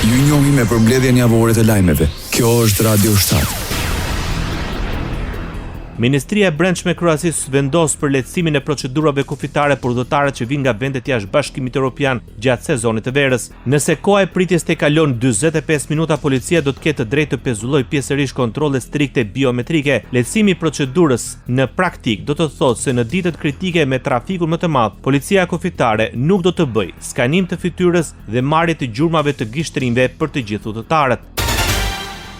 Ju njohim me përmbledhjen javore të lajmeve. Kjo është Radio 7. Ministria e Brendshme kryesisht vendos për lehtësimin e procedurave kufitare për udhëtarët që vijnë nga vendet jashtë Bashkimit Evropian gjatë sezonit të verës. Nëse koha e pritjes të kalon 45 minuta, policia do të ketë të drejtë të pezullojë pjesërisht kontrolle strikte biometrike. Lehtësimi i procedurës në praktik do të thotë se në ditët kritike me trafikun më të madh, policia kufitare nuk do të bëjë skanim të fytyrës dhe marrje të gjurmave të gishtrimve për të gjithë udhëtarët.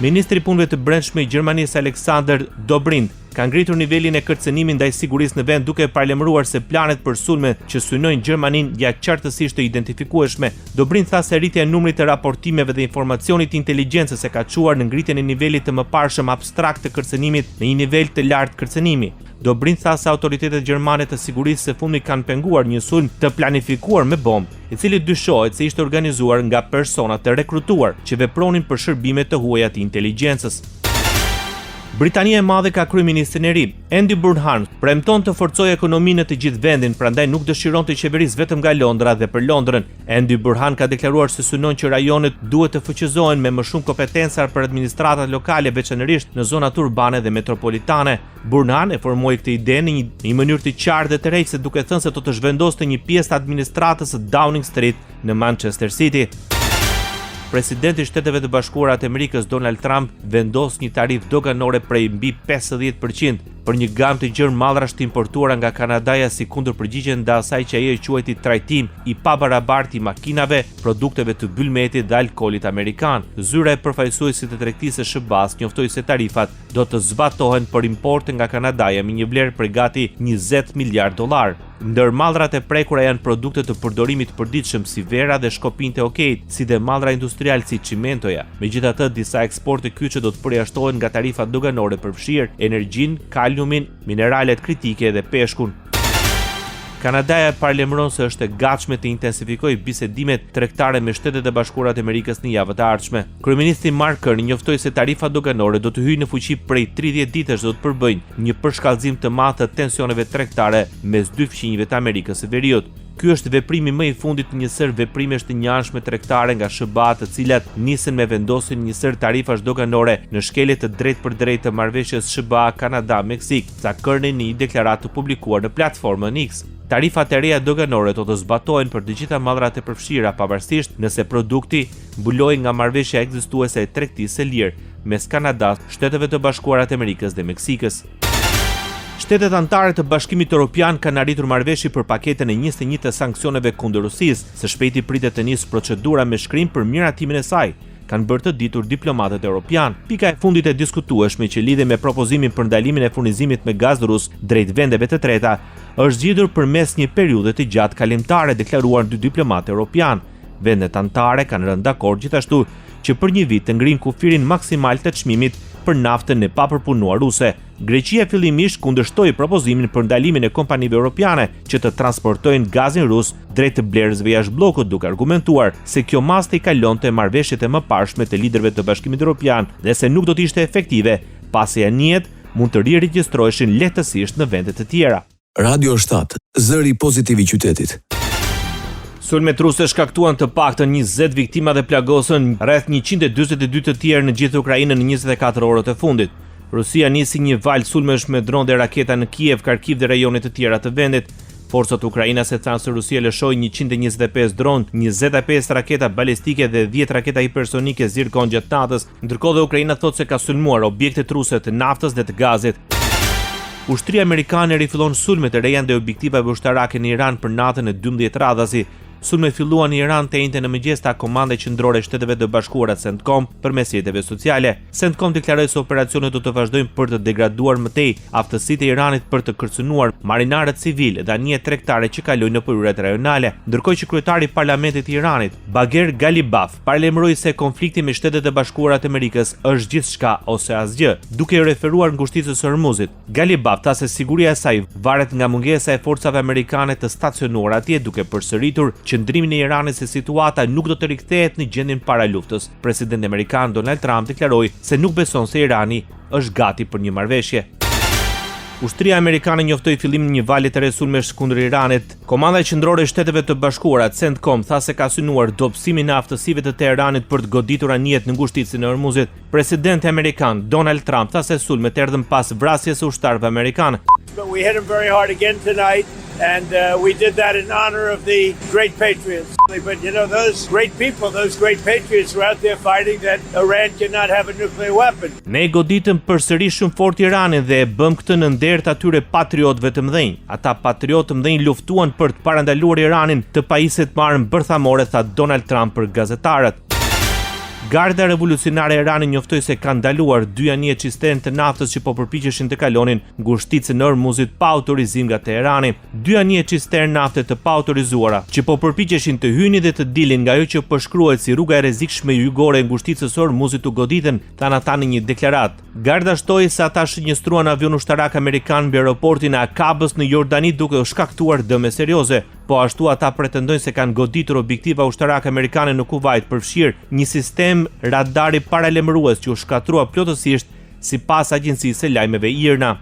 Ministri i Punëve të Brendshme i Gjermanisë Alexander Dobrindt ka ngritur nivelin e kërcënimit ndaj sigurisë në vend duke paralajmëruar se planet për sulme që synojnë Gjermaninë janë qartësisht të identifikueshme. Dobrindt tha se rritja e numrit të raportimeve dhe informacionit të inteligjencës e ka çuar në ngritjen e nivelit të mëparshëm abstrakt të kërcënimit në një nivel të lartë kërcënimi. Dobrindt tha se autoritetet gjermane të sigurisë së fundit kanë penguar një sulm të planifikuar me bombë, i cili dyshohet se ishte organizuar nga persona të rekrutuar që vepronin për shërbime të huaja të inteligjencës. Britania e Madhe ka kryeministrin e ri. Andy Burnham premton të forcojë ekonominë në të gjithë vendin, prandaj nuk dëshiron të qeverisë vetëm nga Londra dhe për Londrën. Andy Burnham ka deklaruar se synon që rajonet duhet të fuqizohen me më shumë kompetenca për administratat lokale, veçanërisht në zonat urbane dhe metropolitane. Burnham e formoi këtë ide në një mënyrë të qartë dhe të rrejtë, duke thënë se do të zhvendoste një pjesë të administratës së Downing Street në Manchester City. Presidenti i Shteteve të Bashkuara të Amerikës Donald Trump vendos një tarifë doganore prej mbi 50% për një gamë të gjërë mallrash të importuara nga Kanadaja si kundërpërgjigje ndaj asaj që ai e quajti trajtim i pabarabartë i makinave, produkteve të byllmetit dhe alkoolit amerikan. Zyra e përfaqësuesit të tregtisë së SBA-s njoftoi se tarifat do të zbatohen për importe nga Kanadaja me një vlerë prej gati $20 miliardë. Ndër mallrat e prekura janë produkte të përdorimit të përditshëm si vera dhe shkopinjtë e okejt, si dhe mallra industrial si çimentoja. Megjithatë, disa eksporte kyçe do të përjashtohen nga tarifat doganore për fshirë, energjinë, kaliumin, mineralet kritike dhe peshkun. Kanadaja paralajmëron se është e gatshme të intensifikojë bisedimet tregtare me Shtetet e Bashkuara të Amerikës në javët e ardhshme. Kryeministri Mark Carney njoftoi se tarifat doganore do të hyjnë në fuqi prej 30 ditësh dhe do të përbëjnë një përshkallëzim të madh të tensioneve tregtare mes dy fqinjve të Amerikës së Veriut. Ky është veprimi më i fundit të një sër veprimesh të njëanshme tregtare nga SBA, të cilat nisën me vendosin një sër tarifash doganore në shkelje të drejtë të marrëveshjes SBA Kanada-Meksik, sa Carney në një deklaratë të publikuar në platformën X. Tarifat e reja doganore do të zbatohen për të gjitha mallrat e përfshira pavarësisht nëse produkti mbulohet nga marrëveshja ekzistuese e tregtisë së lirë mes Kanadas, Shteteve të Bashkuara të Amerikës dhe Meksikës. Shtetet anëtare të Bashkimit Evropian kanë arritur marrëveshje për paketën e 21 të sanksioneve kundër Rusisë. Së shpejti pritet të nisë procedura me shkrim për miratimin e saj, kanë bërë të ditur diplomatët evropian. Pika e fundit e diskutueshme që lidhet me propozimin për ndalimin e furnizimit me gaz rus drejt vendeve të treta është zgjidhur përmes një periudhe të gjatë kalimtare, deklaruar dy diplomatë evropian. Vendet anëtare kanë rënë dakord gjithashtu që për një vit të ngrinë kufirin maksimal të çmimit për naftën e papërpunuar ruse. Greqia fillimisht kundërshtoi propozimin për ndalimin e kompanive evropiane që të transportojnë gazin rus drejt të blerësve jashtë bllokut, duke argumentuar se kjo masë i kalonte marrëveshjet e mëparshme të liderëve të Bashkimit Evropian dhe se nuk do të ishte efektive, pasi anijet mund të riregjistroheshin lehtësisht në vende të tjera. Radio 7, zëri pozitiv i qytetit. Sulmet ruse shkaktuan të paktën 20 viktima dhe plagosën rreth 142 të tjerë në gjithë Ukrainën në 24 orët e fundit. Rusia nisi një valë sulmesh me dron dhe raketa në Kiev, Kharkiv dhe rajonet të tjera të vendit. Forcat ukrainase thanë se Rusia lëshoi 125 dron, 25 raketa balistike dhe 10 raketa hipersonike Zirkon gjatë natës, ndërkohë dhe Ukraina thotë se ka sulmuar objektet ruse të naftës dhe të gazit. Ushtria amerikane rifillon sulmet e reja ndaj objektivave ushtarake në Iran për natën e 12 radhasi. Sulmet filluan në Iran të njëjtën në mëngjes ta Komande Qendrore e Shteteve të Bashkuara CENTCOM përmes rrjeteve sociale. CENTCOM deklaroi se operacionet do të vazhdojnë për të degraduar më tej aftësitë e Iranit për të kërcënuar marinarët civil dhe anijet tregtare që kalojnë në përyret rajonale. Ndërkohë që kryetari i Parlamentit të Iranit, Bagher Ghalibaf, paralajmëroi se konflikti me Shtetet e Bashkuara të Amerikës është gjithçka ose asgjë, duke i referuar ngushticës së Hormuzit. Ghalibaf tha se siguria e saj varet nga mungesa e forcave amerikane të stacionuar atje, duke përsëritur qëndrimin e Iranit se situata nuk do të rikthehet në gjendjen para luftës. Presidenti amerikan Donald Trump deklaroi se nuk beson se Irani është gati për një marrëveshje. Ushtria amerikane njoftoi fillimin e një vali të re sulmesh kundër Iranit. Komanda qendrore e Shteteve të Bashkuara, CENTCOM, tha se ka synuar dobësimin e aftësive të Teheranit për të goditur anijet në ngushticën e Hormuzit. Presidenti amerikan Donald Trump tha se sulmet erdhën pas vrasjes së ushtarëve amerikanë. But we hit them very hard again tonight, and we did that in honor of the great patriots. But you know, those great people, those great patriots were out there fighting that Iran cannot have a nuclear weapon. Ne goditëm përsëri shumë fort Iranin dhe e bëm këtë në nder të atyre patriotëve të mëdhenj. Ata patriotë të mëdhenj luftuan për të parandaluar Iranin të pajiset me armë bërthamore, tha Donald Trump për gazetarët. Garda revolucionare e Iranit njoftoi se ka ndaluar 2 anije cistern të naftës që po përpiqeshin të kalonin ngushticën e Hormuzit pa autorizim nga Teherani. 2 anije cistern nafte të pa autorizuara që po përpiqeshin të hynin dhe të dilin nga ajo që përshkruhet si rruga e rrezikshme jugore e ngushticës së Hormuzit u goditën, thanë ata në një deklaratë. Garda shtoi se ata shënjestruan avion ushtarak amerikan mbi aeroportin e Akabës në Jordani duke u shkaktuar dëme serioze. Po ashtu ata pretendojnë se kanë goditur objektiva ushtarake amerikane në Kuvajt, përfshirë një sistem radari paralajmërues që u shkatrua plotësisht sipas agjencisë së lajmeve IRNA.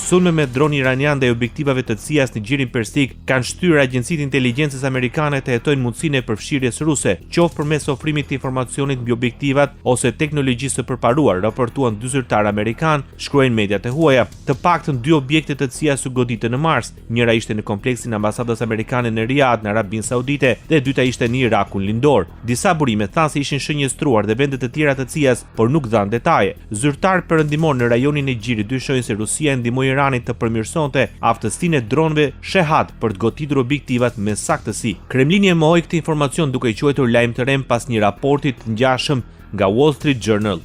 Sulme me dron iranian dhe objektivave të CIA-s në gjirin persik kanë shtyrë agjencitë inteligjencës amerikane të hetojnë mundësinë e përfshirjes ruse, qoftë përmes ofrimit të informacionit mbi objektivat ose teknologjisë së përparuar, raportuan dy zyrtarë amerikan, shkruajnë mediat e huaja. Të paktën 2 objekte të CIA-s u goditën në Mars. Njëra ishte në kompleksin e ambasadës amerikane në Riyadh në Arabinë Saudite dhe e dyta ishte në Irakun lindor. Disa burime thanë se ishin shënjestruar dhe vende të tjera të CIA-s, por nuk dhanë detaje. Zyrtar perëndimor në rajonin e Gjirit dyshojnë se Rusia e ndihmoi Iranit të përmirësonte aftësinë e dronëve Shehad për të goditur objektivat me saktësi. Kremlini e mohoi këtë informacion duke i quajtur lajm të rem pas një raporti të ngjashëm nga Wall Street Journal.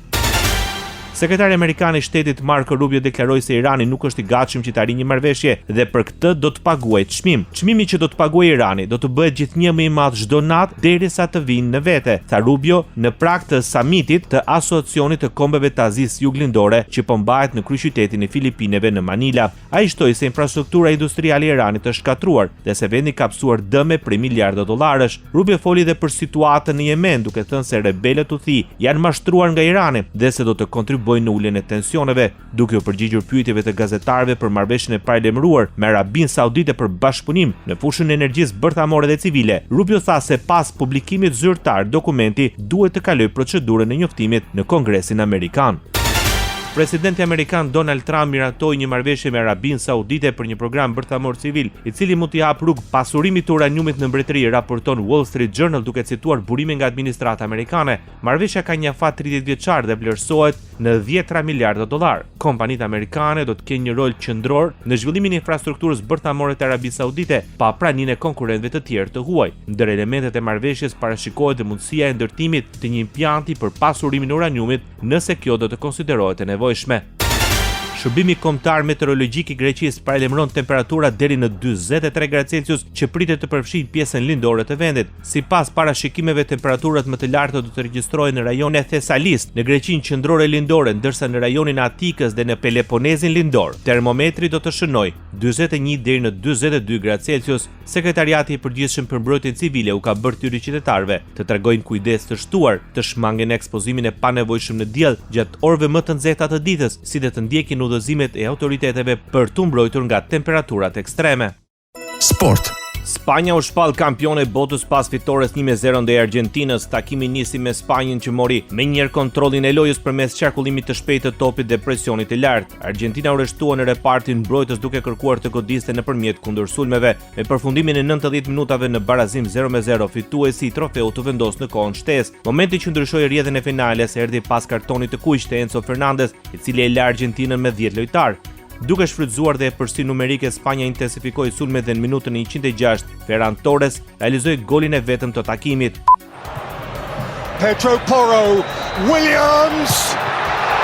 Sekretari amerikan i shtetit Marco Rubio deklaroi se Irani nuk është i gatshëm që të arrijë një marrëveshje dhe për këtë do të paguajë çmim. Çmimi që do të paguajë Irani do të bëhet gjithnjë më i madh çdo natë derisa të vinë në vete, tha Rubio në prag të samitit të Asociacionit të Kombeve të Azisë Juglindore që po mbahet në kryeqytetin e Filipineve në Manila. Ai shtoi se infrastruktura industriale e Iranit është shkatruar dhe se vendi ka psuar dëme për miliarda dollarësh. Rubio foli edhe për situatën në Yemen, duke thënë se rebelët Houthi janë mashtruar nga Irani dhe se do të kontribuojnë në uljen e tensioneve, duke u përgjigjur pyetjeve të gazetarëve për marrëveshjen e paralajmëruar me Arabinë Saudite për bashkëpunim në fushën e energjisë bërthamore dhe civile. Rubio tha se pas publikimit zyrtar dokumenti duhet të kalojë procedurën e njoftimit në Kongresin Amerikan. Presidenti amerikan Donald Trump miratoi një marrëveshje me Arabinë Saudite për një program bërthamor civil, i cili mund t'i hap rrugë pasurimit të uraniumit në mbretëri, raporton Wall Street Journal duke cituar burime nga administrata amerikane. Marrëveshja ka një afat 30 vjeçar dhe vlerësohet në 10 miliardë dollar. Kompanitë amerikane do të kenë një rol qendror në zhvillimin e infrastrukturës bërthamore të Arabisë Saudite, pa praninë e konkurrentëve të tjerë të huaj. Ndër elementet e marrëveshjes parashikohet dhe mundësia e ndërtimit të një impjanti për pasurimin e uraniumit, nëse kjo do të konsiderohet e nevojshme. Shërbimi kombëtar meteorologjik i Greqisë paralajmëron temperatura deri në 43 gradë Celsius që pritet të përfshijnë pjesën lindore të vendit. Sipas parashikimeve, temperaturat më të larta do të regjistrohen në rajonin e Thesalis, në Greqinë qendrore lindore, ndërsa në rajonin e Atikës dhe në Peloponezin lindor, termometri do të shënojë 41 deri në 42 gradë Celsius. Sekretariati i përgjithshëm për mbrojtjen civile u ka bërë thyrje qytetarëve të tregojnë kujdes të shtuar, të shmangen ekspozimin e panevojshëm në diell gjatë orëve më të nxehta të ditës, si dhe të ndjekin udhëzimet e autoriteteve për të mbrojtur nga temperaturat ekstreme. Sport. Spanja u shpall kampione botës pas fitores 1-0 ndaj Argjentinës. Takimi nisi me Spanjën që mori menjëherë kontrollin e lojës përmes qarkullimit të shpejtë të topit dhe presionit të lartë. Argjentina u rreshtua në repartin mbrojtës duke kërkuar të godiste nëpërmjet kundërsulmeve. Me përfundimin e 90 minutave në barazim 0-0, fituesi i trofeut u vendos në kohën shtesë. Momenti që ndryshoi rrjedhën e finales erdhi pas kartonit të kuq të Enzo Fernandez, i cili e la Argjentinën me 10 lojtar. Duke shfrytzuar dhe përsi numerike, Spanja intensifikoi sulmet dhe në minutën e 106 Ferran Torres realizoi golin e vetëm të takimit. Pedro Porro, Williams,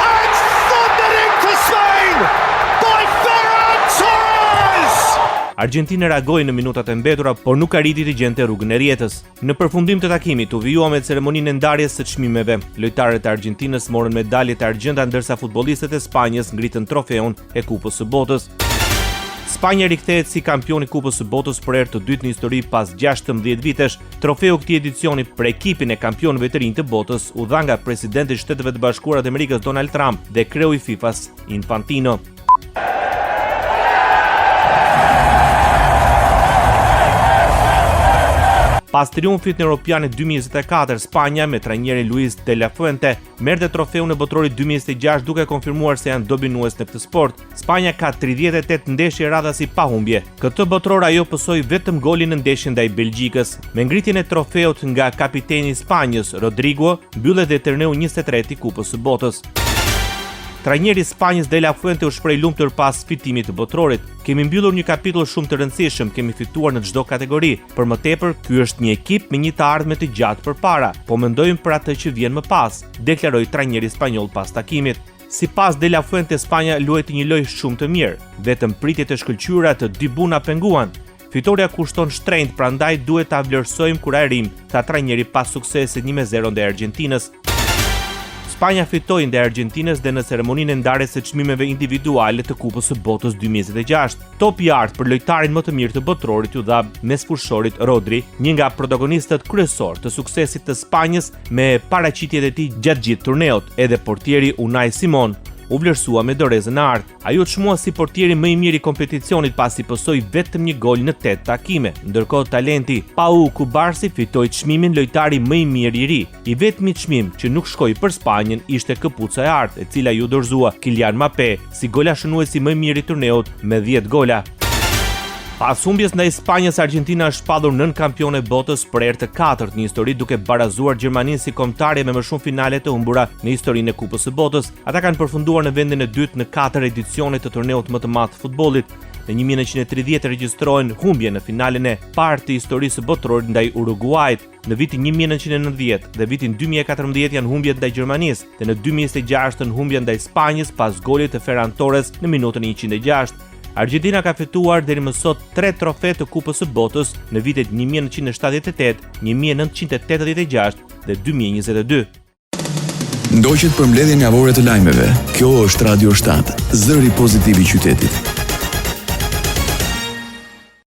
and thundering for Spain by Ferran Torres! Argentina reagoi në minutat e mbetura, por nuk arriti të gjente rrugën e rjetës. Në përfundim të takimit u vijua me ceremoninë e ndarjes së çmimeve. Lojtarët e Argentinës morën medaljet e argjenda ndërsa futbollistët e Spanjës ngritën trofeun e Kupës së Botës. Spanja rikthehet si kampion i Kupës së Botës për herë të dytë në histori pas 16 vitesh. Trofeu këtij edicioni për ekipin e kampionëve të rinj të botës u dha nga presidenti i Shteteve të Bashkuara të Amerikës Donald Trump dhe kreu i FIFA-s Infantino. Pas triumfit në Europianin 2024, Spanja me trajnerin Luis de la Fuente merrte trofeun e botrorit 2026 duke konfirmuar se janë dominues në këtë sport. Spanja ka 38 ndeshje radhasi pa humbje. Këtë botror ajo pësoi vetëm golin në ndeshjen ndaj Belgjikës. Me ngritjen e trofeut nga kapiteni i Spanjës, Rodrigo, mbyllet dhe turneu 23 i Kupës së Botës. Trajneri i Spanjës De La Fuente u shpreh lumtur pas fitimit të botrorit. Kemi mbyllur një kapitull shumë të rëndësishëm, kemi fituar në çdo kategori. Për më tepër, ky është një ekip me një të ardhme të gjatë përpara. Po mendojmë për atë që vjen më pas, deklaroi trajneri spanjoll pas takimit. Sipas De La Fuente, Spanja luajti një lojë shumë të mirë. Vetëm pritjet e shkëlqyera të dy buna penguan. Fitoria kushton shtrenjtë, prandaj duhet ta vlerësojmë kur arrim, tha trajneri pas suksesit 1-0 ndaj Argjentinës. Spanja fitoi ndaj Argjentinës dhe në ceremoninë e ndarjes së çmimeve individuale të Kupës së Botës 2026. Topi i art për lojtarin më të mirë të botrorit u dha mesfushorit Rodri, një nga protagonistët kryesor të suksesit të Spanjës me paraqitjet e tij gjatë gjithë turneut. Edhe portieri Unai Simon u vlerësua me dorezën e artë. Ai u çmua si portieri më i mirë i kompeticionit pasi posoi vetëm një gol në 8 takime. Ndërkohë talenti Pau Kubarsi fitoi çmimin lojtari më i mirë i ri. I vetmi çmim që nuk shkoi për Spanjën ishte këpuca e artë, e cila ju dorëzua Kylian Mbappé si golashënuesi më i mirë i turneut me 10 gola. Pas humbjes ndaj Spanjës, Argentina është shpallur nën kampione botës për herë të katërt në histori duke barazuar Gjermaninë si kombëtarje me më shumë finale të humbura në historinë e Kupës së Botës. Ata kanë përfunduar në vendin e dytë në 4 edicione të turneut më të madh të futbollit. Në 1930 regjistrohen humbje në finalen e parë të historisë botrore ndaj Uruguayt. Në vitin 1990 dhe vitin 2014 janë humbjet ndaj Gjermanisë dhe në 2026 në humbja ndaj Spanjës pas golit të Ferran Torres në minutën 106. Argentina ka fituar deri më sot 3 trofe të Kupës së Botës në vitet 1978, 1986 dhe 2022. Ndoqët për mbledhjen javore të lajmeve. Kjo është Radio 7, zëri pozitiv i qytetit.